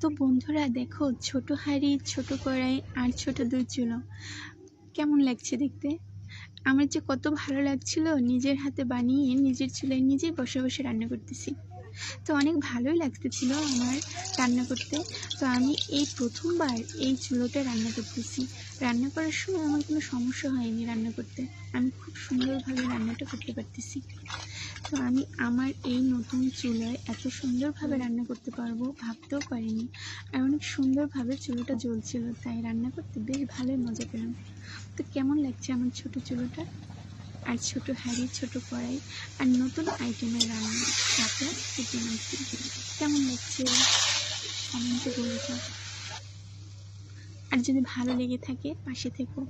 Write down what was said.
তো বন্ধুরা দেখো, ছোট হাঁড়ি, ছোট কড়াই আর ছোট দুই চুলো কেমন লাগছে দেখতে। আমার যে কত ভালো লাগছিল নিজের হাতে বানিয়ে নিজের চুলায় নিজেই বসে বসে রান্না করতেছি। তো অনেক ভালোই লাগতেছিল আমার রান্না করতে। তো আমি এই প্রথমবার এই চুলোতে রান্না করতেছি। রান্না করার সময় আমার কোনো সমস্যা হয়নি রান্না করতে। আমি খুব সুন্দরভাবে রান্নাটা করতে পারতেছি। তো আমি আমার এই নতুন চুলায় এত সুন্দরভাবে রান্না করতে পারবো ভাবতেও পারিনি। আর অনেক সুন্দরভাবে চুলোটা জ্বলছিল, তাই রান্না করতে বেশ ভালোই মজা পেলাম। তো কেমন লাগছে আমার ছোট চুলোটা আর ছোট হাঁড়ি, ছোট কড়াই আর নতুন আইটেমের রান্না, সাথে পুঁটি মাছ। কেমন লাগছে কমেন্টে বলে যাও। আর যদি ভালো লেগে থাকে পাশে থেকো।